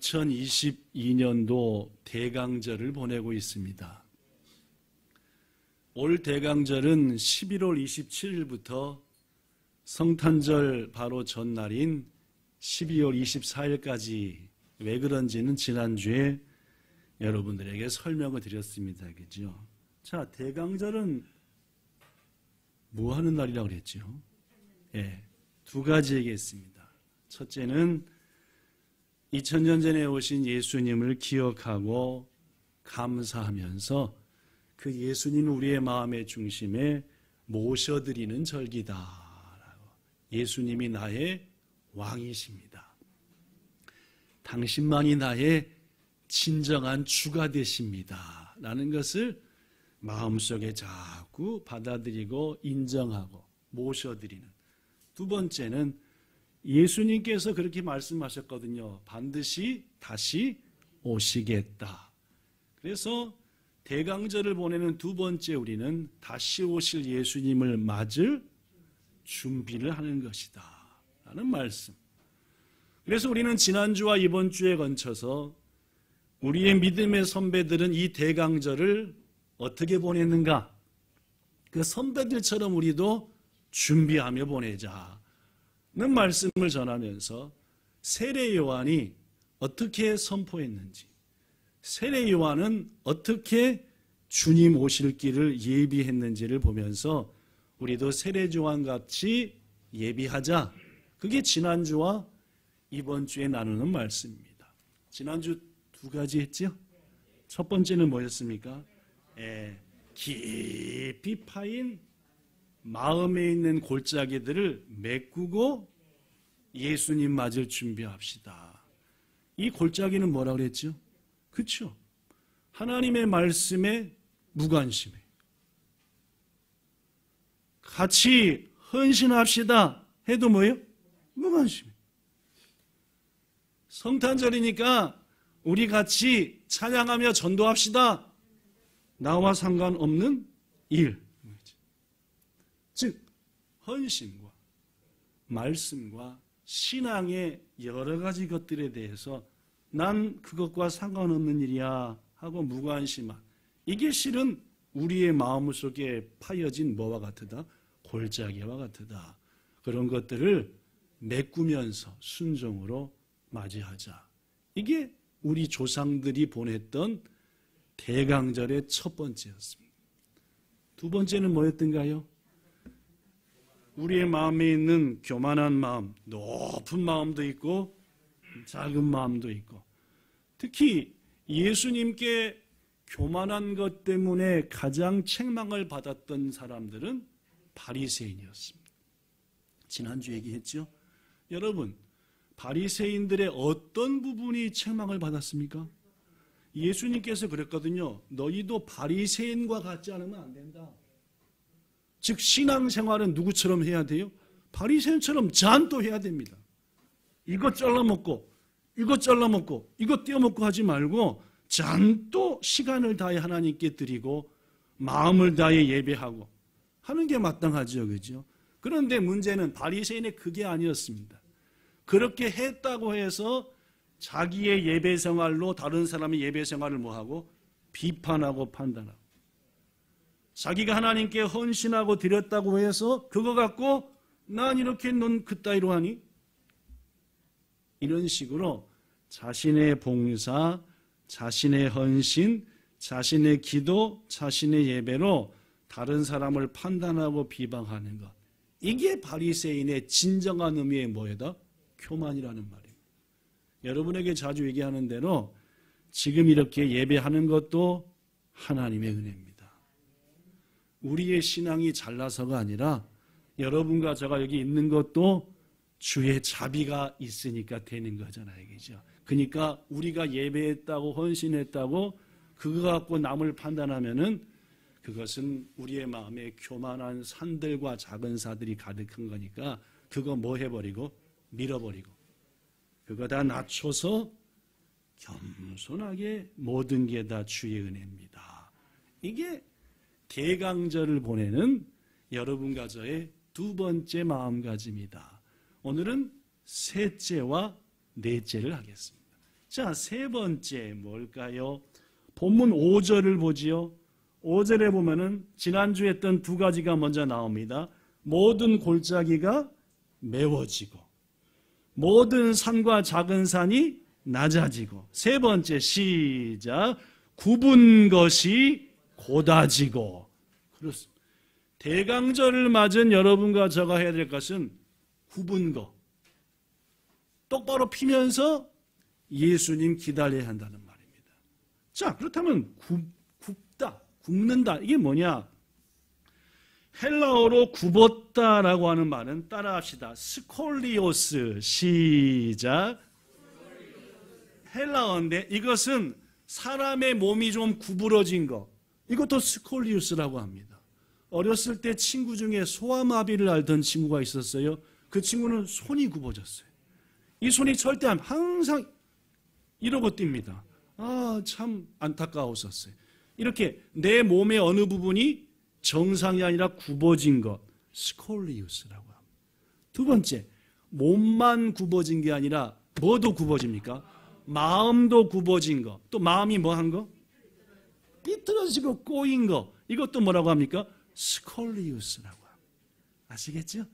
2022년도 대강절을 보내고 있습니다. 올 대강절은 11월 27일부터 성탄절 바로 전날인 12월 24일까지 왜 그런지는 지난주에 여러분들에게 설명을 드렸습니다. 그죠? 자, 대강절은 뭐 하는 날이라고 그랬죠? 예, 두 가지 얘기했습니다. 첫째는 2000년 전에 오신 예수님을 기억하고 감사하면서 그 예수님을 우리의 마음의 중심에 모셔드리는 절기다라고. 예수님이 나의 왕이십니다. 당신만이 나의 진정한 주가 되십니다. 라는 것을 마음속에 자꾸 받아들이고 인정하고 모셔드리는. 두 번째는 예수님께서 그렇게 말씀하셨거든요. 반드시 다시 오시겠다. 그래서 대강절을 보내는 두 번째 우리는 다시 오실 예수님을 맞을 준비를 하는 것이다 라는 말씀. 그래서 우리는 지난주와 이번 주에 걸쳐서 우리의 믿음의 선배들은 이 대강절을 어떻게 보냈는가? 그 선배들처럼 우리도 준비하며 보내자는 말씀을 전하면서 세례 요한이 어떻게 선포했는지, 세례 요한은 어떻게 주님 오실 길을 예비했는지를 보면서 우리도 세례 요한 같이 예비하자. 그게 지난주와 이번 주에 나누는 말씀입니다. 지난주 두 가지 했죠? 첫 번째는 뭐였습니까? 깊이 파인 마음에 있는 골짜기들을 메꾸고 예수님 맞을 준비합시다. 이 골짜기는 뭐라고 그랬죠? 그렇죠? 하나님의 말씀에 무관심해. 같이 헌신합시다 해도 뭐예요? 무관심해. 성탄절이니까 우리 같이 찬양하며 전도합시다. 나와 상관없는 일. 즉 헌신과 말씀과 신앙의 여러 가지 것들에 대해서 난 그것과 상관없는 일이야 하고 무관심한, 이게 실은 우리의 마음속에 파여진 뭐와 같으다? 골짜기와 같으다. 그런 것들을 메꾸면서 순종으로 맞이하자. 이게 우리 조상들이 보냈던 대강절의 첫 번째였습니다. 두 번째는 뭐였던가요? 우리의 마음에 있는 교만한 마음, 높은 마음도 있고 작은 마음도 있고, 특히 예수님께 교만한 것 때문에 가장 책망을 받았던 사람들은 바리새인이었습니다. 지난주 얘기했죠? 여러분, 바리새인들의 어떤 부분이 책망을 받았습니까? 예수님께서 그랬거든요. 너희도 바리새인과 같지 않으면 안 된다. 즉 신앙생활은 누구처럼 해야 돼요? 바리새인처럼 잔도 해야 됩니다. 이것 잘라먹고 이것 잘라먹고 이것 떼어먹고 하지 말고 잔도 시간을 다해 하나님께 드리고 마음을 다해 예배하고 하는 게 마땅하죠. 그죠? 그런데 문제는 바리새인의 그게 아니었습니다. 그렇게 했다고 해서 자기의 예배 생활로 다른 사람의 예배 생활을 뭐하고? 비판하고 판단하고. 자기가 하나님께 헌신하고 드렸다고 해서 그거 갖고 난 이렇게 넌 그따위로 하니? 이런 식으로 자신의 봉사, 자신의 헌신, 자신의 기도, 자신의 예배로 다른 사람을 판단하고 비방하는 것. 이게 바리새인의 진정한 의미의 뭐예요? 교만이라는 말입니다. 여러분에게 자주 얘기하는 대로 지금 이렇게 예배하는 것도 하나님의 은혜입니다. 우리의 신앙이 잘나서가 아니라 여러분과 제가 여기 있는 것도 주의 자비가 있으니까 되는 거잖아요. 그죠? 그러니까 우리가 예배했다고 헌신했다고 그거 갖고 남을 판단하면은 그것은 우리의 마음에 교만한 산들과 작은 사들이 가득한 거니까 그거 뭐 해버리고 밀어버리고 그거 다 낮춰서 겸손하게 모든 게 다 주의 은혜입니다. 이게 대강절을 보내는 여러분과 저의 두 번째 마음가짐이다. 오늘은 셋째와 넷째를 하겠습니다. 자, 세 번째 뭘까요? 본문 5절을 보지요. 5절에 보면은 지난주에 했던 두 가지가 먼저 나옵니다. 모든 골짜기가 메워지고 모든 산과 작은 산이 낮아지고, 세 번째 시작, 굽은 것이 곧아지고. 그렇습니다. 대강절을 맞은 여러분과 저가 해야 될 것은 굽은 것, 똑바로 피면서 예수님 기다려야 한다는 말입니다. 자, 그렇다면 굽다, 굽는다, 이게 뭐냐? 헬라어로 굽었다라고 하는 말은 따라합시다. 스콜리오스, 시작. 헬라어인데 이것은 사람의 몸이 좀 구부러진 거, 이것도 스콜리우스라고 합니다. 어렸을 때 친구 중에 소아마비를 앓던 친구가 있었어요. 그 친구는 손이 굽어졌어요. 이 손이 절대 항상 이러고 뜁니다. 아, 참 안타까웠었어요. 이렇게 내 몸의 어느 부분이 정상이 아니라 굽어진 것, 스콜리우스라고 합니다. 두 번째, 몸만 굽어진 게 아니라 뭐도 굽어집니까? 마음도 굽어진 거. 또 마음이 뭐 한 거? 삐뚤어지고 꼬인 거. 이것도 뭐라고 합니까? 스콜리우스라고 합니다. 아시겠죠?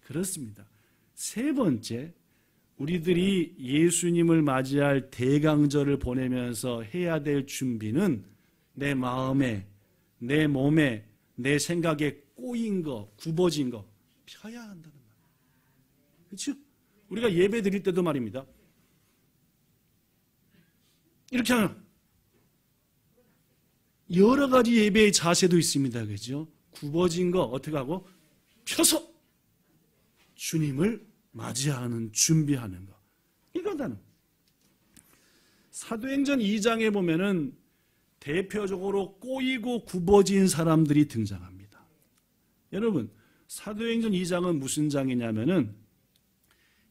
그렇습니다. 세 번째, 우리들이 예수님을 맞이할 대강절을 보내면서 해야 될 준비는 내 마음에, 내 몸에, 내 생각에 꼬인 거, 굽어진 거 펴야 한다는 말이에요. 그렇죠? 우리가 예배 드릴 때도 말입니다. 이렇게 하는 여러 가지 예배의 자세도 있습니다. 그죠? 굽어진 거 어떻게 하고 펴서 주님을 맞이하는, 준비하는 거. 이거다는. 사도행전 2장에 보면은 대표적으로 꼬이고 굽어진 사람들이 등장합니다. 여러분, 사도행전 2장은 무슨 장이냐면은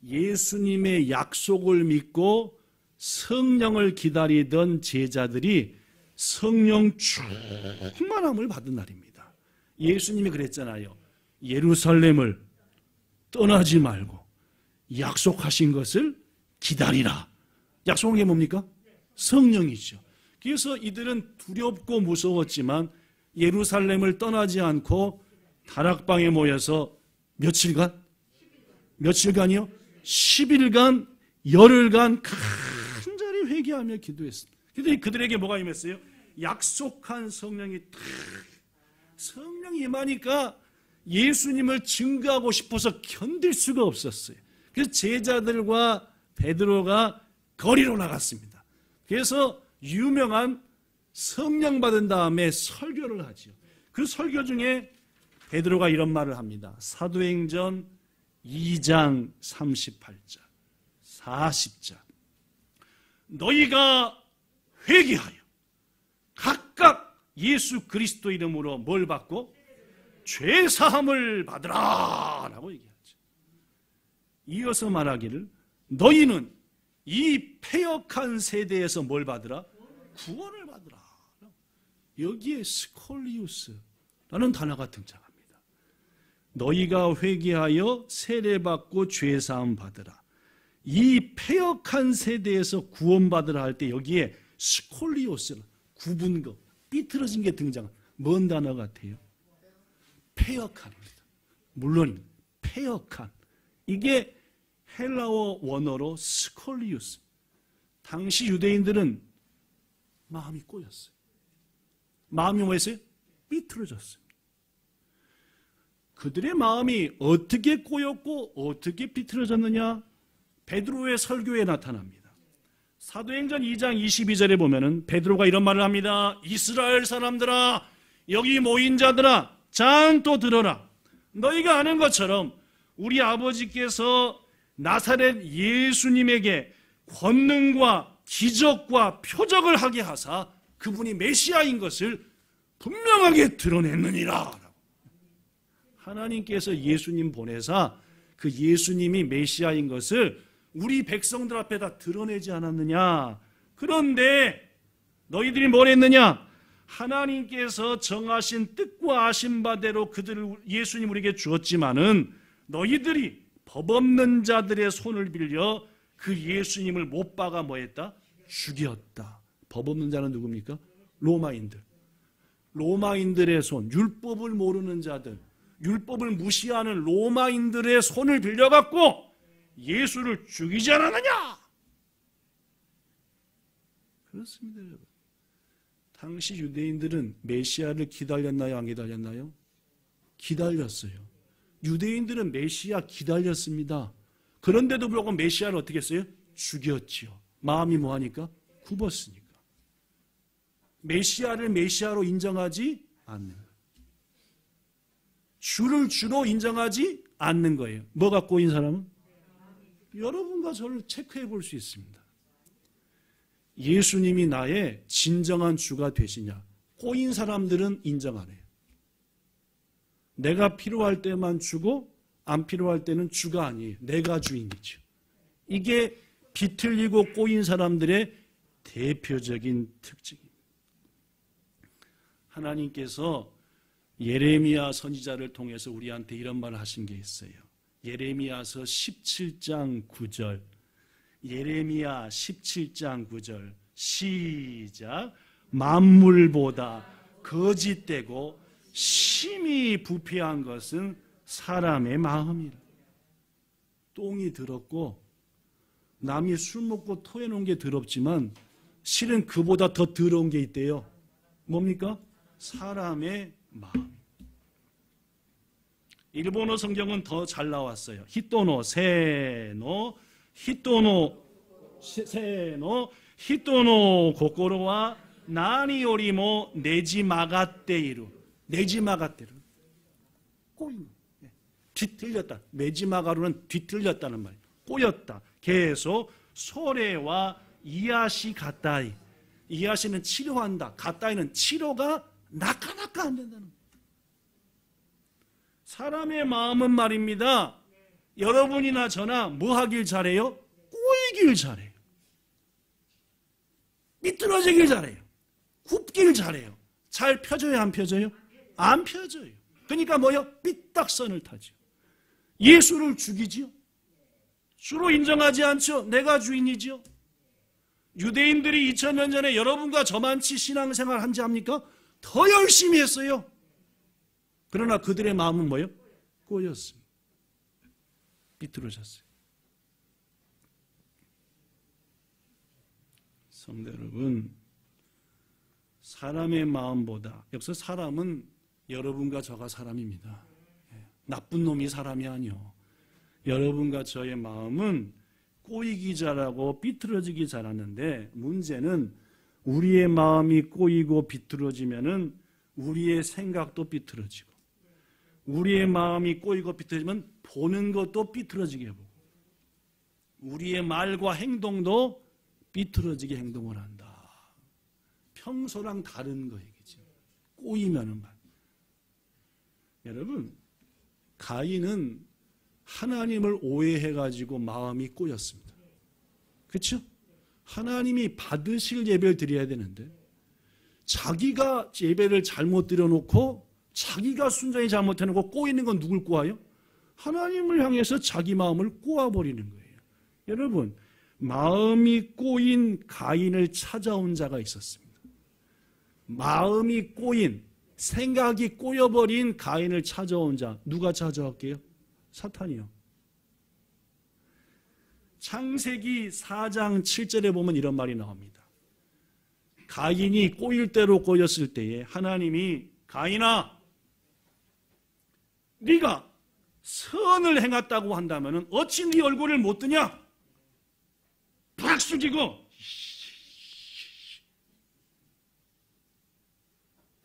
예수님의 약속을 믿고 성령을 기다리던 제자들이 성령 충만함을 받은 날입니다. 예수님이 그랬잖아요. 예루살렘을 떠나지 말고 약속하신 것을 기다리라. 약속한 게 뭡니까? 성령이죠. 그래서 이들은 두렵고 무서웠지만 예루살렘을 떠나지 않고 다락방에 모여서 며칠간이요? 10일간, 열흘간 간절히 회개하며 기도했습니다. 그들에게 뭐가 임했어요? 약속한 성령이 성령이 임하니까 예수님을 증거하고 싶어서 견딜 수가 없었어요. 그래서 제자들과 베드로가 거리로 나갔습니다. 그래서 유명한 성령 받은 다음에 설교를 하죠. 그 설교 중에 베드로가 이런 말을 합니다. 사도행전 2장 38절, 40절. 너희가 회개하여 각각 예수 그리스도 이름으로 뭘 받고? 죄사함을 받으라 라고 얘기하죠. 이어서 말하기를 너희는 이 패역한 세대에서 뭘 받으라? 구원을 받으라. 여기에 스콜리우스라는 단어가 등장합니다. 너희가 회개하여 세례받고 죄사함 받으라. 이 패역한 세대에서 구원받으라 할 때 여기에 스콜리오스, 굽은 것, 삐뚤어진 게 등장. 뭔 단어 같아요? 패역한입니다. 물론 패역한. 이게 헬라어 원어로 스콜리우스. 당시 유대인들은 마음이 꼬였어요. 마음이 뭐였어요? 삐뚤어졌어요. 그들의 마음이 어떻게 꼬였고 어떻게 삐뚤어졌느냐? 베드로의 설교에 나타납니다. 사도행전 2장 22절에 보면은 베드로가 이런 말을 합니다. 이스라엘 사람들아, 여기 모인 자들아, 장 또 들어라. 너희가 아는 것처럼 우리 아버지께서 나사렛 예수님에게 권능과 기적과 표적을 하게 하사 그분이 메시아인 것을 분명하게 드러냈느니라. 하나님께서 예수님 보내사 그 예수님이 메시아인 것을 우리 백성들 앞에다 드러내지 않았느냐. 그런데 너희들이 뭘 했느냐? 하나님께서 정하신 뜻과 아신 바대로 그들을 예수님 우리에게 주었지만은 너희들이 법 없는 자들의 손을 빌려 그 예수님을 못 박아 뭐 했다? 죽였다. 법 없는 자는 누굽니까? 로마인들. 로마인들의 손, 율법을 모르는 자들, 율법을 무시하는 로마인들의 손을 빌려갖고 예수를 죽이지 않았느냐? 그렇습니다, 여러분. 당시 유대인들은 메시아를 기다렸나요? 안 기다렸나요? 기다렸어요. 유대인들은 메시아 기다렸습니다. 그런데도 불구하고 메시아를 어떻게 했어요? 죽였지요. 마음이 뭐하니까? 굽었으니까. 메시아를 메시아로 인정하지 않는 거예요. 주를 주로 인정하지 않는 거예요. 뭐가 꼬인 사람은? 여러분과 저를 체크해 볼 수 있습니다. 예수님이 나의 진정한 주가 되시냐? 꼬인 사람들은 인정 안 해요. 내가 필요할 때만 주고 안 필요할 때는 주가 아니에요. 내가 주인이죠. 이게 비틀리고 꼬인 사람들의 대표적인 특징입니다. 하나님께서 예레미야 선지자를 통해서 우리한테 이런 말을 하신 게 있어요. 예레미야서 17장 9절. 예레미야 17장 9절. 시작. 만물보다 거짓되고 심히 부패한 것은 사람의 마음이라. 똥이 더럽고 남이 술 먹고 토해놓은 게 더럽지만 실은 그보다 더 더러운 게 있대요. 뭡니까? 사람의 마음. 일본어 성경은 더 잘 나왔어요. 히토노 세노 히토노 세노 히토노 고코로와 나니 요리모 네지마가떼이루. 네지마가떼루. 꼬인. 뒤틀렸다. 네지마가루는 뒤틀렸다는 말이에요. 꼬였다. 계속 소래와 이야시 가따이. 이야시는 치료한다. 가따이는 치료가 나카나카 안 된다는 거예요. 사람의 마음은 말입니다. 여러분이나 저나 뭐 하길 잘해요? 꼬이길 잘해요. 미끄러지길 잘해요. 굽길 잘해요. 잘 펴져요, 안 펴져요? 안 펴져요. 그러니까 뭐요? 삐딱선을 타죠. 예수를 죽이지요. 주로 인정하지 않죠. 내가 주인이지요. 유대인들이 2000년 전에 여러분과 저만치 신앙생활 한지 합니까? 더 열심히 했어요. 그러나 그들의 마음은 뭐예요? 꼬였습니다. 삐뚤어졌어요. 성도 여러분, 사람의 마음보다, 여기서 사람은 여러분과 저가 사람입니다. 나쁜 놈이 사람이 아니요. 여러분과 저의 마음은 꼬이기 잘하고 삐뚤어지기 잘하는데, 문제는 우리의 마음이 꼬이고 비뚤어지면은 우리의 생각도 삐뚤어지고, 우리의 마음이 꼬이고 삐뚤어지면 보는 것도 삐뚤어지게 보고, 우리의 말과 행동도 삐뚤어지게 행동을 한다. 평소랑 다른 거 얘기죠. 꼬이면은 말. 여러분, 가인은 하나님을 오해해가지고 마음이 꼬였습니다. 그렇죠? 하나님이 받으실 예배를 드려야 되는데 자기가 예배를 잘못 드려놓고 자기가 순전히 잘못해놓고 꼬이는 건 누굴 꼬아요? 하나님을 향해서 자기 마음을 꼬아버리는 거예요. 여러분, 마음이 꼬인 가인을 찾아온 자가 있었습니다. 마음이 꼬인, 생각이 꼬여버린 가인을 찾아온 자, 누가 찾아왔게요? 사탄이요. 창세기 4장 7절에 보면 이런 말이 나옵니다. 가인이 꼬일 대로 꼬였을 때에 하나님이 가인아, 네가 선을 행했다고 한다면 어찌 네 얼굴을 못 뜨냐? 팍 숙이고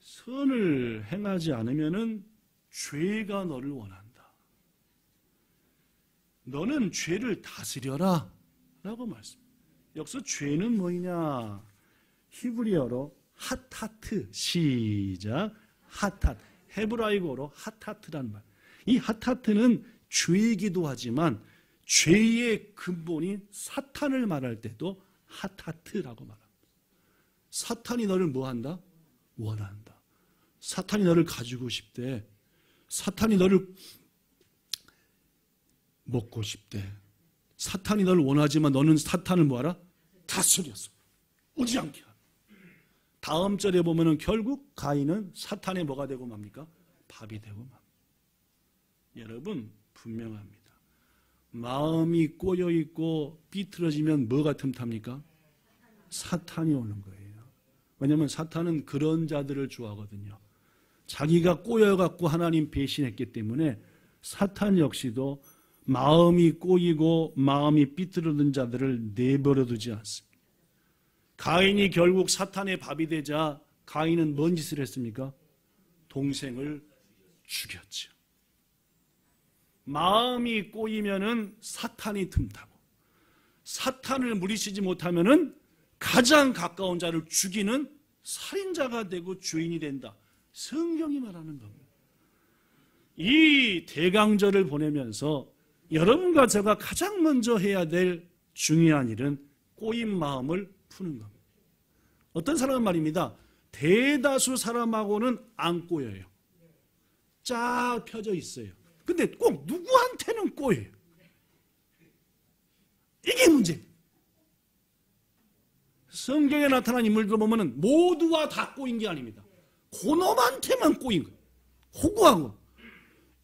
선을 행하지 않으면 죄가 너를 원한다. 너는 죄를 다스려라 라고 말씀합니다. 여기서 죄는 뭐냐? 히브리어로 하타트. 시작. 하타트. 헤브라이어로 하타트란 말. 이 하타트는 죄이기도 하지만 죄의 근본인 사탄을 말할 때도 하타트라고 말합니다. 사탄이 너를 뭐한다? 원한다. 사탄이 너를 가지고 싶대. 사탄이 너를 먹고 싶대. 사탄이 너를 원하지만 너는 사탄을 뭐하라? 다스렸어. 오지 않게 하고. 다음 절에 보면은 결국 가인은 사탄의 뭐가 되고 맙니까? 밥이 되고 맙니다. 여러분 분명합니다. 마음이 꼬여 있고 삐뚤어지면 뭐가 틈탑니까? 사탄이 오는 거예요. 왜냐하면 사탄은 그런 자들을 좋아하거든요. 자기가 꼬여갖고 하나님 배신했기 때문에 사탄 역시도 마음이 꼬이고 마음이 삐뚤어진 자들을 내버려 두지 않습니다. 가인이 결국 사탄의 밥이 되자 가인은 뭔 짓을 했습니까? 동생을 죽였죠. 마음이 꼬이면은 사탄이 틈타고 사탄을 물리치지 못하면은 가장 가까운 자를 죽이는 살인자가 되고 주인이 된다. 성경이 말하는 겁니다. 이 대강절을 보내면서 여러분과 제가 가장 먼저 해야 될 중요한 일은 꼬인 마음을 푸는 겁니다. 어떤 사람은 말입니다. 대다수 사람하고는 안 꼬여요. 쫙 펴져 있어요. 근데 꼭 누구한테는 꼬여요. 이게 문제예요. 성경에 나타난 인물들 보면 모두와 다 꼬인 게 아닙니다. 그놈한테만 꼬인 거예요. 호구하고.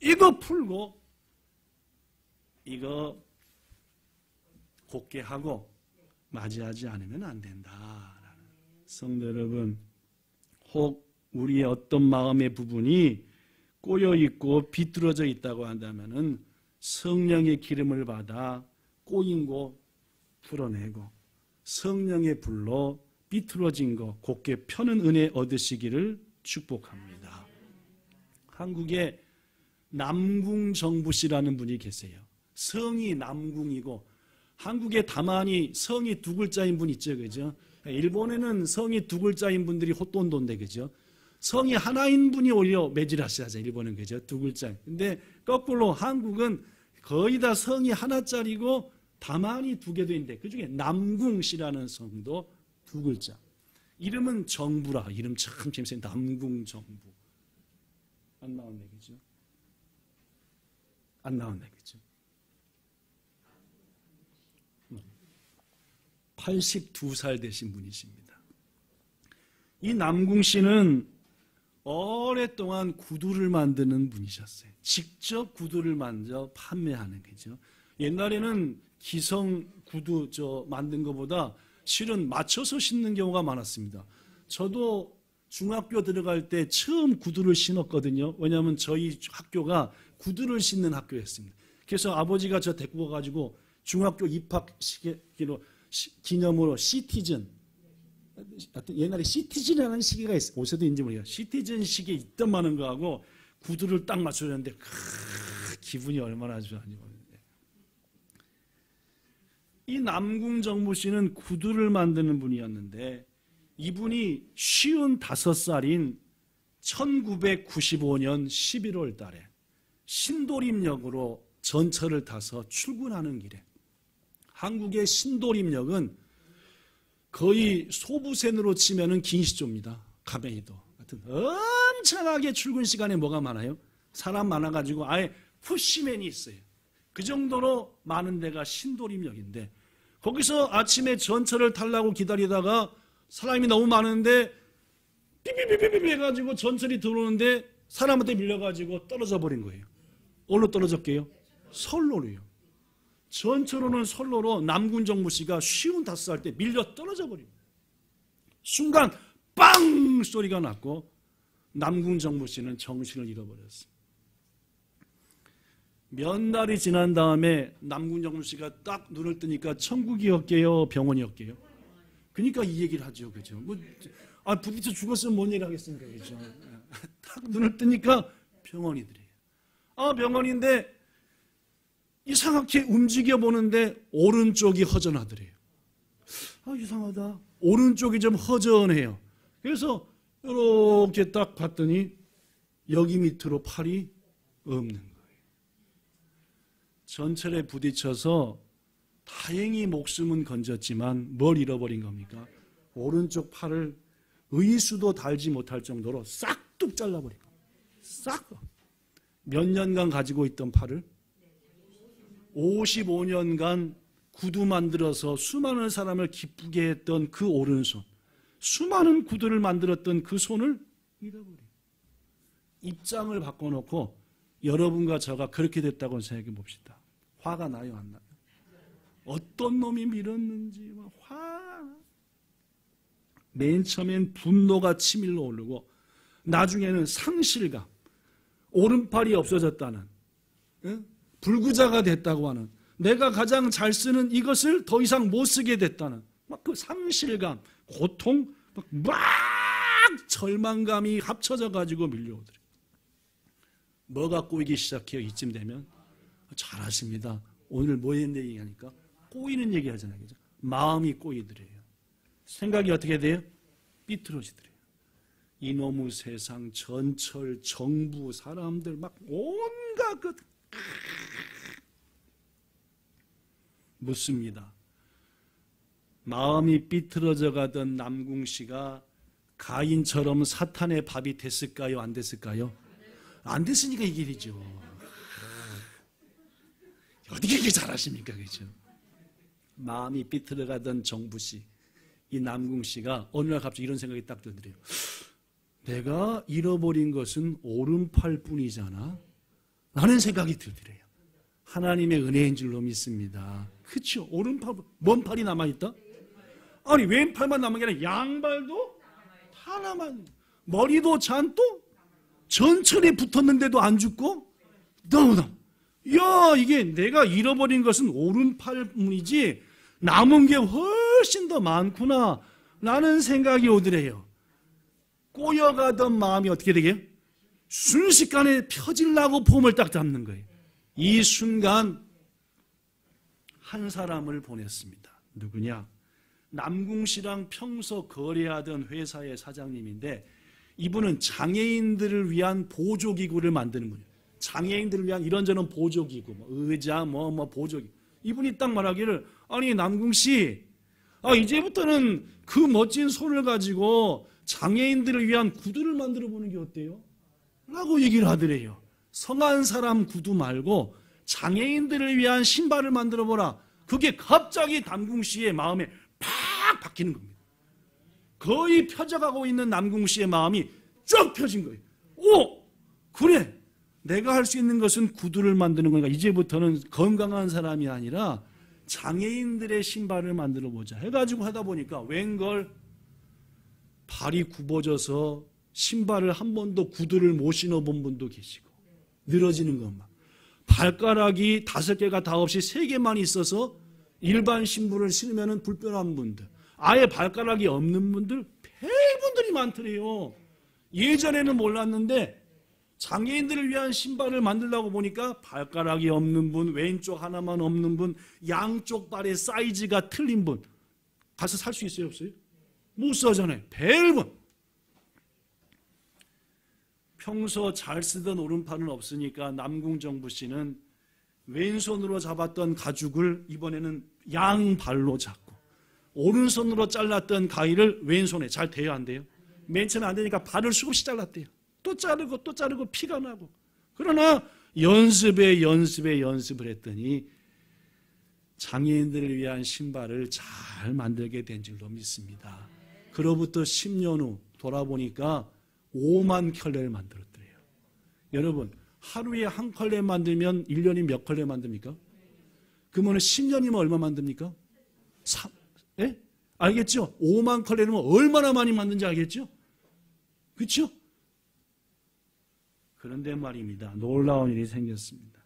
이거 풀고 이거 곱게 하고 맞이하지 않으면 안 된다. 성도 여러분, 혹 우리의 어떤 마음의 부분이 꼬여있고 비뚤어져 있다고 한다면 성령의 기름을 받아 꼬인 거 풀어내고 성령의 불로 비뚤어진 거 곱게 펴는 은혜 얻으시기를 축복합니다. 한국에 남궁정부 씨라는 분이 계세요. 성이 남궁이고 한국에 다만이 성이 두 글자인 분 있죠, 그죠? 일본에는 성이 두 글자인 분들이 호돈도인데, 그죠? 성이 하나인 분이 오히려 메지라시하죠, 일본은, 그죠? 두 글자. 근데 거꾸로 한국은 거의 다 성이 하나짜리고 다만이 두 개도 있는데 그 중에 남궁씨라는 성도 두 글자. 이름은 정부라. 이름 참 재밌어요. 남궁정부. 안 나왔네, 그죠? 안 나왔네, 그죠? 82살 되신 분이십니다. 이 남궁씨는 오랫동안 구두를 만드는 분이셨어요. 직접 구두를 만져 판매하는 거죠. 옛날에는 기성 구두 만든 것보다 실은 맞춰서 신는 경우가 많았습니다. 저도 중학교 들어갈 때 처음 구두를 신었거든요. 왜냐하면 저희 학교가 구두를 신는 학교였습니다. 그래서 아버지가 저 데리고 가가지고 중학교 입학 기념으로 시티즌, 옛날에 시티즌이라는 시계가 있어요. 옷에도 있는지 모르겠어요. 시티즌 시계 있던 많은 거하고 구두를 딱 맞춰줬는데 기분이 얼마나 좋아하니. 이 남궁정부 씨는 구두를 만드는 분이었는데 이분이 55살인 1995년 11월 달에 신도림역으로 전철을 타서 출근하는 길에, 한국의 신도림역은 거의 소부센으로 치면은 긴시조입니다. 가메이도 같은 엄청나게 출근 시간에 뭐가 많아요? 사람 많아가지고 아예 푸시맨이 있어요. 그 정도로 많은 데가 신도림역인데 거기서 아침에 전철을 타려고 기다리다가 사람이 너무 많은데 삐삐삐삐삐 해가지고 전철이 들어오는데 사람한테 밀려가지고 떨어져 버린 거예요. 어디로 떨어졌게요? 선로로요. 전철로는 선로로 남궁정부 씨가 55살 때 밀려 떨어져 버립니다. 순간 빵 소리가 났고 남궁정부 씨는 정신을 잃어버렸습니다. 몇 날이 지난 다음에 남궁정부 씨가 딱 눈을 뜨니까 천국이었게요, 병원이었게요? 그러니까 이 얘기를 하죠, 그죠? 부딪혀 죽었으면 뭔 얘기를 하겠습니까, 그죠? 딱 눈을 뜨니까 병원이더래요. 병원인데 이상하게 움직여 보는데 오른쪽이 허전하더래요. 이상하다. 오른쪽이 좀 허전해요. 그래서 이렇게 딱 봤더니 여기 밑으로 팔이 없는 거예요. 전철에 부딪혀서 다행히 목숨은 건졌지만 뭘 잃어버린 겁니까? 오른쪽 팔을 의수도 달지 못할 정도로 싹둑 잘라버린 거예요. 싹. 몇 년간 가지고 있던 팔을 55년간 구두 만들어서 수많은 사람을 기쁘게 했던 그 오른손, 수많은 구두를 만들었던 그 손을 잃어버려요. 입장을 바꿔놓고 여러분과 저가 그렇게 됐다고 생각해 봅시다. 화가 나요, 안 나요? 어떤 놈이 밀었는지 맨 처음엔 분노가 치밀러 오르고 나중에는 상실감, 오른팔이 없어졌다는, 불구자가 됐다고 하는, 내가 가장 잘 쓰는 이것을 더 이상 못 쓰게 됐다는 막 그 상실감, 고통, 막 절망감이 합쳐져 가지고 밀려오더래요. 뭐가 꼬이기 시작해요? 이쯤 되면 잘하십니다. 오늘 뭐 했는데 얘기하니까 꼬이는 얘기 하잖아요. 그죠? 마음이 꼬이더래요. 생각이 어떻게 돼요? 삐뚤어지더래요. 이놈의 세상, 전철, 정부, 사람들 막 온갖 것 묻습니다. 마음이 삐뚤어져 가던 남궁씨가 가인처럼 사탄의 밥이 됐을까요? 안 됐을까요? 안 됐으니까 이게 되죠. 어떻게 이렇게 잘하십니까? 그죠? 마음이 삐뚤어 가던 정부씨, 이 남궁씨가 어느 날 갑자기 이런 생각이 딱 들더래요. 내가 잃어버린 것은 오른팔 뿐이잖아 라는 생각이 들더래요. 하나님의 은혜인 줄로 믿습니다. 그렇죠? 오른팔, 먼 팔이 남아있다? 아니 왼팔만 남은 게 아니라 양발도 다 남아있는, 머리도 잔또 전철에 붙었는데도 안 죽고 너무너무, 야, 이게 내가 잃어버린 것은 오른팔뿐이지 남은 게 훨씬 더 많구나 라는 생각이 오더래요. 꼬여가던 마음이 어떻게 되게요? 순식간에 펴질라고 폼을 딱 잡는 거예요. 이 순간 한 사람을 보냈습니다. 누구냐? 남궁씨랑 평소 거래하던 회사의 사장님인데, 이분은 장애인들을 위한 보조기구를 만드는 분이에요. 장애인들을 위한 이런저런 보조기구, 의자, 보조기구. 이분이 딱 말하기를, 아니 남궁씨, 이제부터는 그 멋진 손을 가지고 장애인들을 위한 구두를 만들어 보는 게 어때요? 라고 얘기를 하더래요. 성한 사람 구두 말고 장애인들을 위한 신발을 만들어 보라. 그게 갑자기 남궁씨의 마음에 팍 박히는 겁니다. 거의 펴져가고 있는 남궁씨의 마음이 쫙 펴진 거예요. 오! 그래! 내가 할 수 있는 것은 구두를 만드는 거니까 이제부터는 건강한 사람이 아니라 장애인들의 신발을 만들어 보자 해가지고 하다 보니까 웬걸 발이 굽어져서 신발을 한 번도 구두를 못 신어본 분도 계시고, 늘어지는 것만, 발가락이 5개가 다 없이 3개만 있어서 일반 신발을 신으면 불편한 분들, 아예 발가락이 없는 분들, 폐분들이 많더래요. 예전에는 몰랐는데 장애인들을 위한 신발을 만들려고 보니까 발가락이 없는 분, 왼쪽 하나만 없는 분, 양쪽 발의 사이즈가 틀린 분 가서 살 수 있어요? 없어요? 못 사잖아요. 벨분. 평소 잘 쓰던 오른팔은 없으니까 남궁정부씨는 왼손으로 잡았던 가죽을 이번에는 양발로 잡고, 오른손으로 잘랐던 가위를 왼손에, 잘 돼요 안 돼요? 맨 처음에 안 되니까 발을 수없이 잘랐대요. 또 자르고 또 자르고 피가 나고. 그러나 연습을 했더니 장애인들을 위한 신발을 잘 만들게 된 줄로 믿습니다. 그로부터 10년 후 돌아보니까 5만 켤레를 만들었더래요. 여러분, 하루에 한 켤레 만들면 1년이 몇 켤레 만듭니까? 그러면 10년이면 얼마 만듭니까? 예? 알겠죠? 5만 컬레는 얼마나 많이 만든지 알겠죠? 그렇죠? 그런데 말입니다. 놀라운 일이 생겼습니다.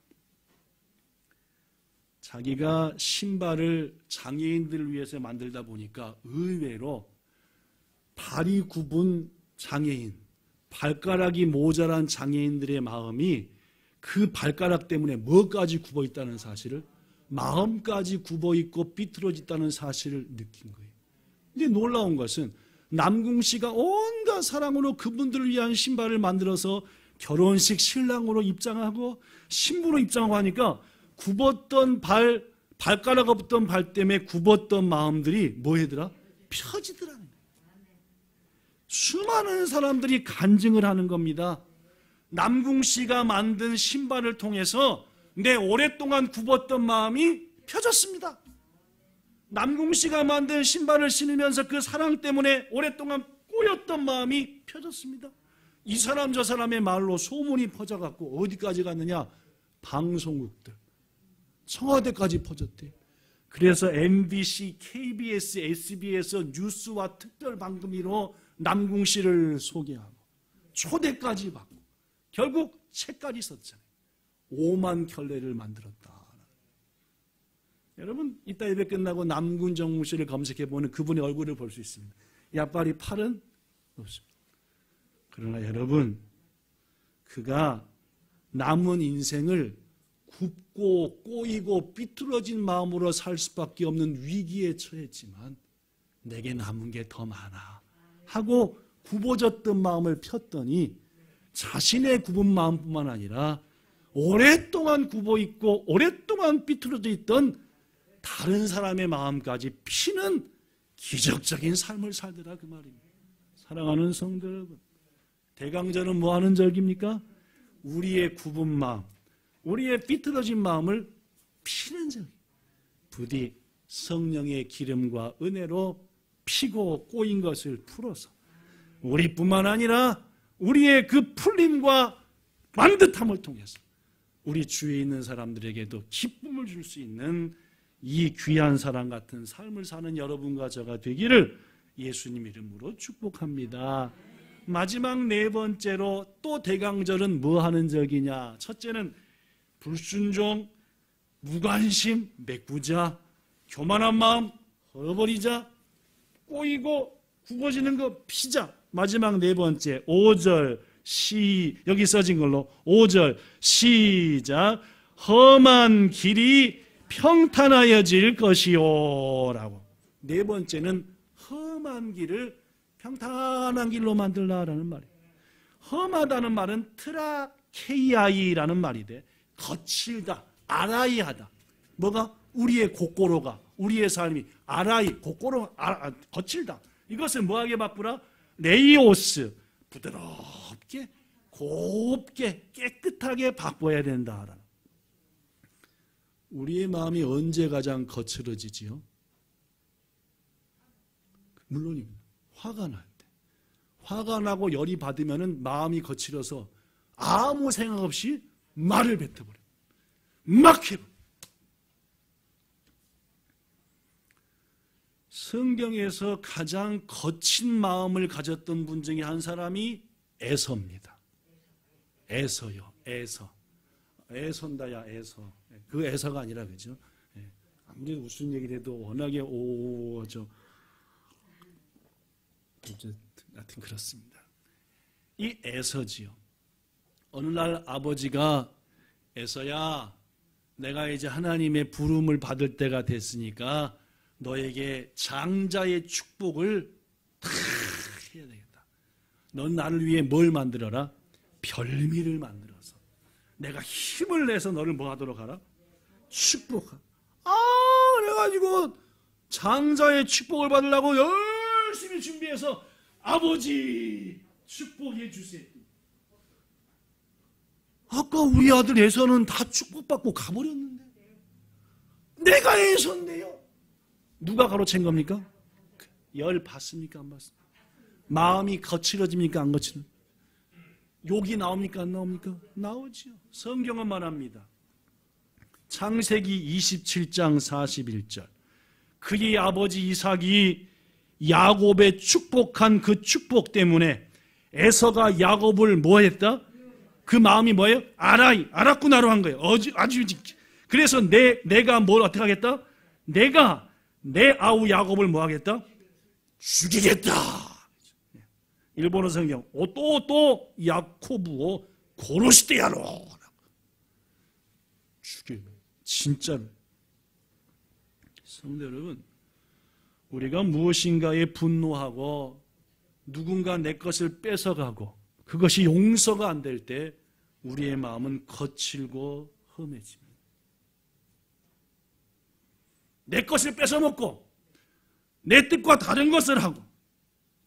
자기가 신발을 장애인들을 위해서 만들다 보니까 의외로 발이 굽은 장애인, 발가락이 모자란 장애인들의 마음이 그 발가락 때문에 뭐까지 굽어 있다는 사실을, 마음까지 굽어 있고 삐뚤어졌다는 사실을 느낀 거예요. 근데 놀라운 것은 남궁씨가 온갖 사랑으로 그분들을 위한 신발을 만들어서 결혼식 신랑으로 입장하고 신부로 입장하고 하니까 굽었던 발가락 없던 발 때문에 굽었던 마음들이 뭐하더라? 펴지더라는 거예요. 수많은 사람들이 간증을 하는 겁니다. 남궁씨가 만든 신발을 통해서 내 오랫동안 굽었던 마음이 펴졌습니다. 남궁 씨가 만든 신발을 신으면서 그 사랑 때문에 오랫동안 꼬였던 마음이 펴졌습니다. 이 사람 저 사람의 말로 소문이 퍼져갖고 어디까지 갔느냐? 방송국들, 청와대까지 퍼졌대요. 그래서 MBC, KBS, SBS 뉴스와 특별 방송으로 남궁 씨를 소개하고 초대까지 받고 결국 책까지 썼잖아요. 5만 켤레를 만들었다. 여러분 이따 예배 끝나고 남궁 정무 씨를 검색해보면 그분의 얼굴을 볼 수 있습니다. 야빨이 팔은 없습니다. 그러나 여러분 그가 남은 인생을 굽고 꼬이고 삐뚤어진 마음으로 살 수밖에 없는 위기에 처했지만 내게 남은 게 더 많아 하고 굽어졌던 마음을 폈더니 자신의 굽은 마음뿐만 아니라 오랫동안 굽어있고 오랫동안 삐뚤어져 있던 다른 사람의 마음까지 피는 기적적인 삶을 살더라 그 말입니다. 사랑하는 성도 여러분, 대강절은 뭐 하는 절기입니까? 우리의 굽은 마음, 우리의 삐뚤어진 마음을 피는 절기. 부디 성령의 기름과 은혜로 피고 꼬인 것을 풀어서 우리뿐만 아니라 우리의 그 풀림과 만듯함을 통해서 우리 주위에 있는 사람들에게도 기쁨을 줄 수 있는 이 귀한 사랑 같은 삶을 사는 여러분과 저가 되기를 예수님 이름으로 축복합니다. 마지막 네 번째로 또 대강절은 뭐 하는 절기냐? 첫째는 불순종, 무관심, 메꾸자, 교만한 마음 헐어버리자, 꼬이고 굽어지는 거 피자. 마지막 네 번째 5절 여기 써진 걸로 5절 시작. 험한 길이 평탄하여질 것이요 라고. 네 번째는 험한 길을 평탄한 길로 만들라라는 말이에요. 험하다는 말은 트라케이아이라는 말이 돼. 거칠다, 아라이하다. 뭐가? 우리의 고꼬로가, 우리의 삶이 아라이, 고꼬로, 거칠다. 이것을 뭐하게 바꾸라? 레이오스, 부드럽게, 곱게, 깨끗하게 바꿔야 된다. 우리의 마음이 언제 가장 거칠어지지요? 물론입니다. 화가 날 때. 화가 나고 열이 받으면 마음이 거칠어서 아무 생각 없이 말을 뱉어버려요. 막 해버려요. 성경에서 가장 거친 마음을 가졌던 분 중에 한 사람이 에서입니다. 에서요. 에서. 에서인다야 에서. 그 에서가 아니라 그죠? 아무리 무슨 얘기를 해도 워낙에 하여튼 그렇습니다. 이 에서지요. 어느 날 아버지가 에서야 내가 이제 하나님의 부름을 받을 때가 됐으니까 너에게 장자의 축복을 다 해야 되겠다. 넌 나를 위해 뭘 만들어라? 별미를 만들어서 내가 힘을 내서 너를 뭐 하도록 하라? 축복하. 그래가지고 장자의 축복을 받으려고 열심히 준비해서 아버지 축복해 주세요. 아까 우리 아들 에서는 다 축복받고 가버렸는데 내가 에서인데요. 누가 가로챈 겁니까? 열 받습니까? 안 받습니까? 마음이 거칠어집니까? 안 거칠어집니까? 욕이 나옵니까? 안 나옵니까? 나오죠. 성경은 말합니다. 창세기 27장 41절. 그의 아버지 이삭이 야곱의 축복한 그 축복 때문에 에서가 야곱을 뭐 했다? 그 마음이 뭐예요? 알았구나로 한 거예요. 아주 그래서 내가 뭘 어떻게 하겠다? 내가 내 아우 야곱을 뭐 하겠다? 죽이겠다. 일본어 성경 또 야코부오 고로시테야로 죽일. 진짜로. 성도 여러분, 우리가 무엇인가에 분노하고 누군가 내 것을 뺏어가고 그것이 용서가 안 될 때 우리의 마음은 거칠고 험해집니다. 내 것을 뺏어먹고 내 뜻과 다른 것을 하고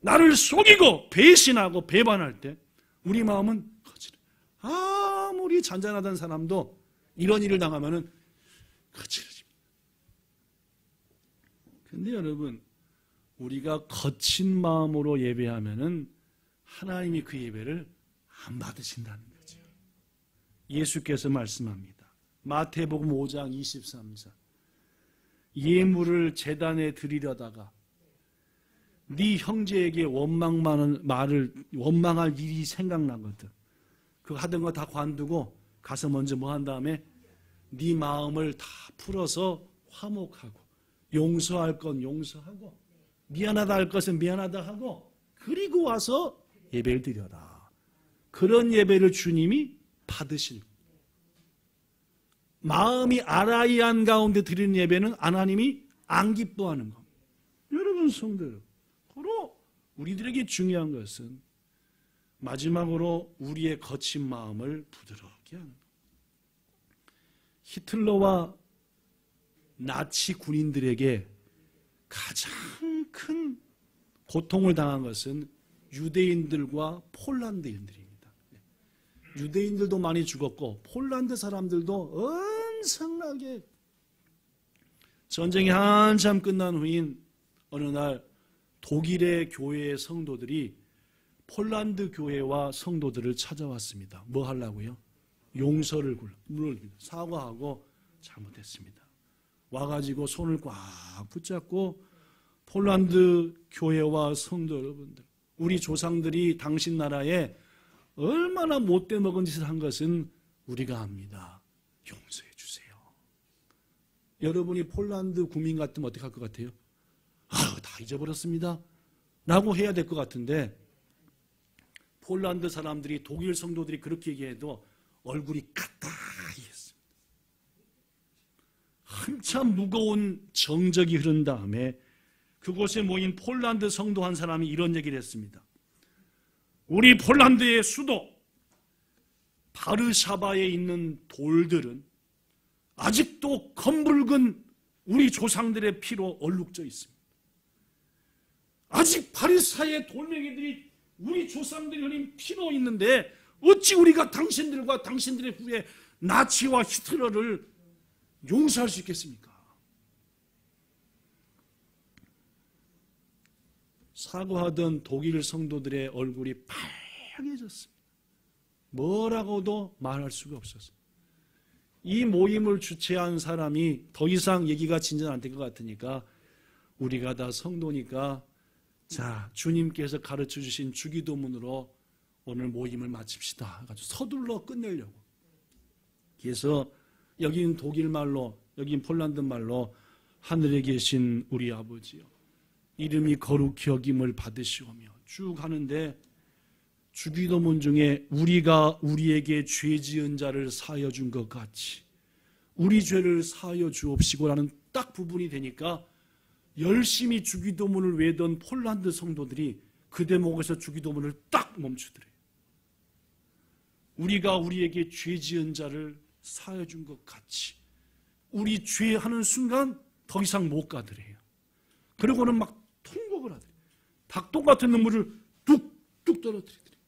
나를 속이고 배신하고 배반할 때 우리 마음은 거칠어요. 아무리 잔잔하던 사람도 이런 일을 당하면 거칠어집니다. 근데 여러분, 우리가 거친 마음으로 예배하면은 하나님이 그 예배를 안 받으신다는 거죠. 예수께서 말씀합니다. 마태복음 5장 23절. 예물을 제단에 드리려다가 네 형제에게 원망할 일이 생각나거든. 그거 하던 거 다 관두고 가서 먼저 뭐 한 다음에 네 마음을 다 풀어서 화목하고, 용서할 건 용서하고, 미안하다 할 것은 미안하다 하고, 그리고 와서 예배를 드려라. 그런 예배를 주님이 받으실. 마음이 아라이안 가운데 드리는 예배는 하나님이 안 기뻐하는 겁니다. 여러분 성도 여러분, 바로 우리들에게 중요한 것은 마지막으로 우리의 거친 마음을 부드럽게 하는 겁니다. 히틀러와 나치 군인들에게 가장 큰 고통을 당한 것은 유대인들과 폴란드인들입니다. 유대인들도 많이 죽었고 폴란드 사람들도 엄청나게, 전쟁이 한참 끝난 후인 어느 날 독일의 교회의 성도들이 폴란드 교회와 성도들을 찾아왔습니다. 뭐 하려고요? 용서를 물어줍니다. 사과하고 잘못했습니다. 와가지고 손을 꽉 붙잡고 폴란드 교회와 성도 여러분들, 우리 조상들이 당신 나라에 얼마나 못돼 먹은 짓을 한 것은 우리가 압니다. 용서해 주세요. 여러분이 폴란드 국민 같으면 어떻게 할 것 같아요? 다 잊어버렸습니다 라고 해야 될 것 같은데, 폴란드 사람들이, 독일 성도들이 그렇게 얘기해도 얼굴이 까딱히 했습니다. 한참 무거운 정적이 흐른 다음에 그곳에 모인 폴란드 성도 한 사람이 이런 얘기를 했습니다. 우리 폴란드의 수도 바르샤바에 있는 돌들은 아직도 검붉은 우리 조상들의 피로 얼룩져 있습니다. 아직 바르샤의 돌멩이들이 우리 조상들이 흘린 피로 있는데 어찌 우리가 당신들과 당신들의 후에 나치와 히틀러를 용서할 수 있겠습니까? 사과하던 독일 성도들의 얼굴이 빨개졌습니다. 뭐라고도 말할 수가 없었어요. 이 모임을 주최한 사람이 더 이상 얘기가 진전 안 될 것 같으니까 우리가 다 성도니까 자, 주님께서 가르쳐 주신 주기도문으로 오늘 모임을 마칩시다. 해가지고 서둘러 끝내려고. 그래서 여기는 독일 말로, 여기는 폴란드 말로 하늘에 계신 우리 아버지요, 이름이 거룩히 여김을 받으시오며 쭉 하는데, 주기도문 중에 우리가 우리에게 죄 지은 자를 사하여 준 것 같이 우리 죄를 사하여 주옵시고라는 딱 부분이 되니까 열심히 주기도문을 외던 폴란드 성도들이 그 대목에서 주기도문을 딱 멈추더래요. 우리가 우리에게 죄 지은 자를 사하여 준 것 같이, 우리 죄 하는 순간 더 이상 못 가더래요. 그리고는 막 통곡을 하더래요. 닭똥 같은 눈물을 뚝뚝 떨어뜨리더래요.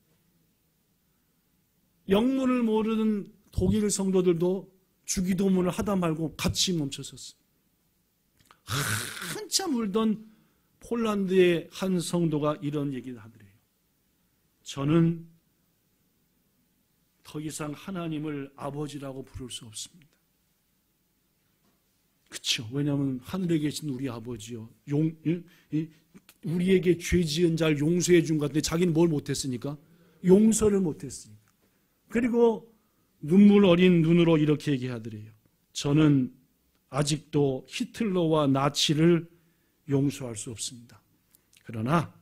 영문을 모르는 독일 성도들도 주기도문을 하다 말고 같이 멈춰섰어요. 한참 울던 폴란드의 한 성도가 이런 얘기를 하더래요. 저는 더 이상 하나님을 아버지라고 부를 수 없습니다. 그렇죠. 왜냐하면 하늘에 계신 우리 아버지요, 우리에게 죄 지은 자를 용서해 준 것 같은데 자기는 뭘 못했으니까? 용서를 못했으니까. 그리고 눈물 어린 눈으로 이렇게 얘기하더래요. 저는 아직도 히틀러와 나치를 용서할 수 없습니다. 그러나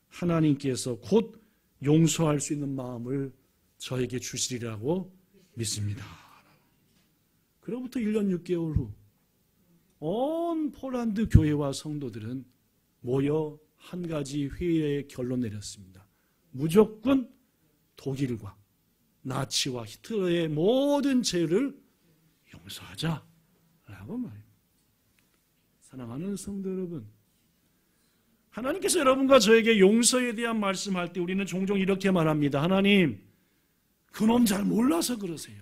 하나님께서 곧 용서할 수 있는 마음을 저에게 주시리라고 믿습니다. 그로부터 1년 6개월 후 온 폴란드 교회와 성도들은 모여 한 가지 회의의 결론 내렸습니다. 무조건 독일과 나치와 히틀러의 모든 죄를 용서하자라고 말해요. 사랑하는 성도 여러분, 하나님께서 여러분과 저에게 용서에 대한 말씀할 때 우리는 종종 이렇게 말합니다. 하나님, 그놈 잘 몰라서 그러세요.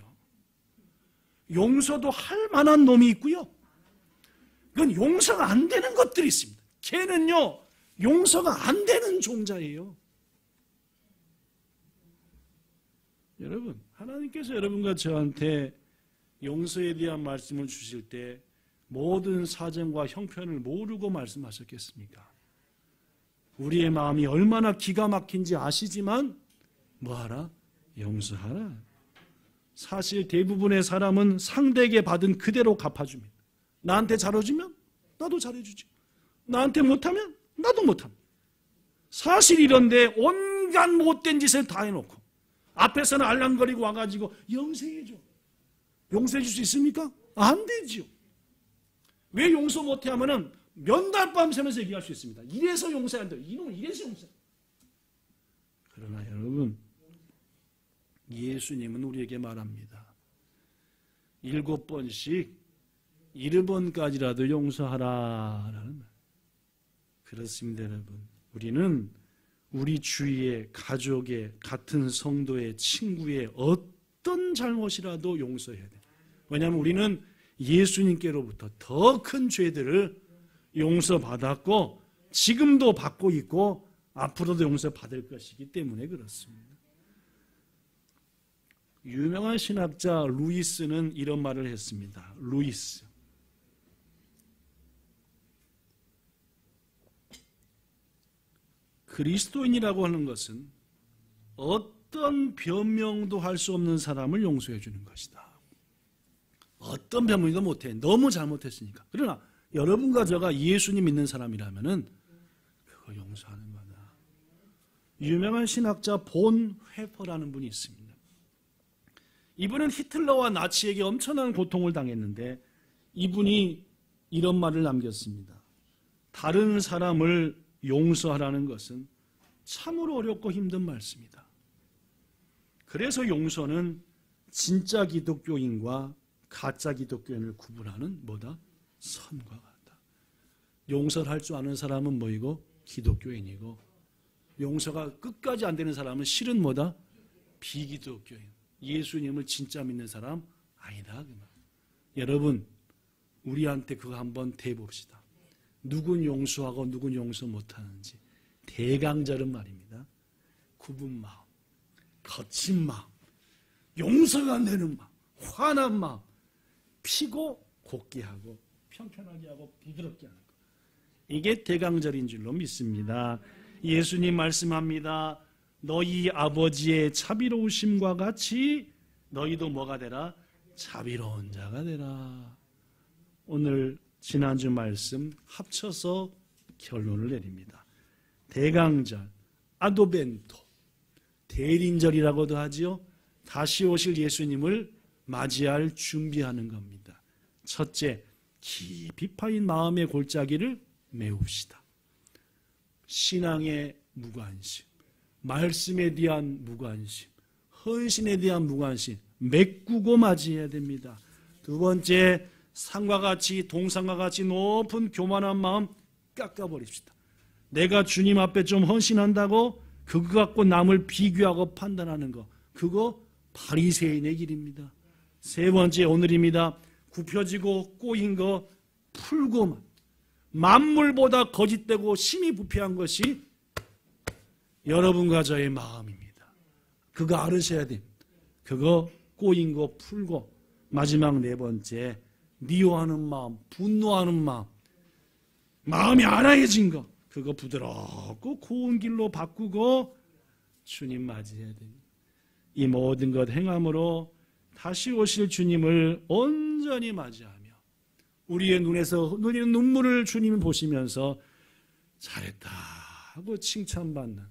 용서도 할 만한 놈이 있고요, 그건 용서가 안 되는 것들이 있습니다. 걔는요, 용서가 안 되는 종자예요. 여러분, 하나님께서 여러분과 저한테 용서에 대한 말씀을 주실 때 모든 사정과 형편을 모르고 말씀하셨겠습니까? 우리의 마음이 얼마나 기가 막힌지 아시지만 뭐하라? 용서하라. 사실 대부분의 사람은 상대에게 받은 그대로 갚아줍니다. 나한테 잘해주면 나도 잘해주지. 나한테 못하면 나도 못합니다. 사실 이런데 온갖 못된 짓을 다 해놓고 앞에서는 알랑거리고 와가지고 용서해줘. 용서해 줄 수 있습니까? 안 되죠. 왜 용서 못해 하면은 면담 밤새면서 얘기할 수 있습니다. 이래서 용서해야 한다. 이놈은 이래서 용서해. 그러나 여러분, 예수님은 우리에게 말합니다. 7번씩 7번까지라도 용서하라라는 말. 그렇습니다, 여러분. 우리는 우리 주위의 가족의 같은 성도의 친구의 어떤 잘못이라도 용서해야 돼요. 왜냐하면 우리는 예수님께로부터 더 큰 죄들을 용서받았고 지금도 받고 있고 앞으로도 용서받을 것이기 때문에 그렇습니다. 유명한 신학자 루이스는 이런 말을 했습니다. 루이스. 그리스도인이라고 하는 것은 어떤 변명도 할 수 없는 사람을 용서해 주는 것이다. 어떤 변명도 못해. 너무 잘못했으니까. 그러나 여러분과 저가 예수님 믿는 사람이라면은 그거 용서하는 거다. 유명한 신학자 본 회퍼라는 분이 있습니다. 이분은 히틀러와 나치에게 엄청난 고통을 당했는데 이분이 이런 말을 남겼습니다. 다른 사람을 용서하라는 것은 참으로 어렵고 힘든 말씀이다. 그래서 용서는 진짜 기독교인과 가짜 기독교인을 구분하는 뭐다? 선과 같다. 용서를 할 줄 아는 사람은 뭐이고? 기독교인이고 용서가 끝까지 안 되는 사람은 실은 뭐다? 비기독교인. 예수님을 진짜 믿는 사람 아니다. 그 말. 여러분, 우리한테 그거 한번 대봅시다. 누군 용서하고 누군 용서 못하는지. 대강절은 말입니다. 굽은 마음, 거친 마음, 용서가 안 되는 마음, 화난 마음, 피고 곱게 하고 편편하게 하고 부드럽게 하는 것. 이게 대강절인 줄로 믿습니다. 예수님 말씀합니다. 너희 아버지의 자비로우심과 같이 너희도 뭐가 되라? 자비로운 자가 되라. 오늘 지난주 말씀 합쳐서 결론을 내립니다. 대강절, 아도벤토, 대린절이라고도 하지요. 다시 오실 예수님을 맞이할 준비하는 겁니다. 첫째, 깊이 파인 마음의 골짜기를 메웁시다. 신앙의 무관심, 말씀에 대한 무관심, 헌신에 대한 무관심 메꾸고 맞이해야 됩니다. 두 번째, 산과 같이 동산과 같이 높은 교만한 마음 깎아버립시다. 내가 주님 앞에 좀 헌신한다고 그거 갖고 남을 비교하고 판단하는 거, 그거 바리새인의 길입니다. 세 번째, 오늘입니다. 굽혀지고 꼬인 거 풀고만. 만물보다 거짓되고 심히 부패한 것이 여러분과 저의 마음입니다. 그거 알으셔야 됩니다. 그거 꼬인 거 풀고. 마지막 네 번째, 미워하는 마음, 분노하는 마음, 마음이 안하해진 거, 그거 부드럽고 고운 길로 바꾸고 주님 맞이해야 됩니다. 이 모든 것 행함으로 다시 오실 주님을 온전히 맞이하며 우리의 눈에서 흘리는 눈물을 주님이 보시면서 잘했다 하고 칭찬받는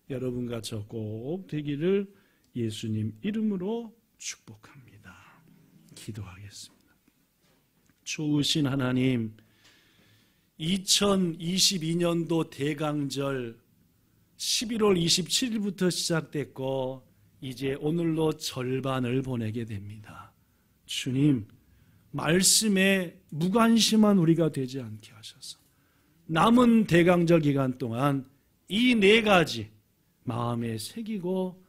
여러분과 저 꼭 되기를 예수님 이름으로 축복합니다. 기도하겠습니다. 좋으신 하나님, 2022년도 대강절 11월 27일부터 시작됐고 이제 오늘로 절반을 보내게 됩니다. 주님, 말씀에 무관심한 우리가 되지 않게 하셔서 남은 대강절 기간 동안 이 네 가지 마음에 새기고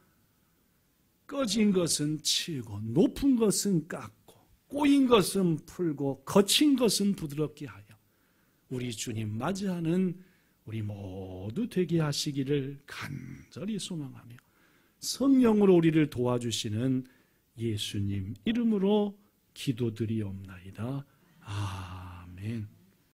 꺼진 것은 치우고 높은 것은 깎고 꼬인 것은 풀고 거친 것은 부드럽게 하여 우리 주님 맞이하는 우리 모두 되게 하시기를 간절히 소망하며 성령으로 우리를 도와주시는 예수님 이름으로 기도드리옵나이다. 아멘.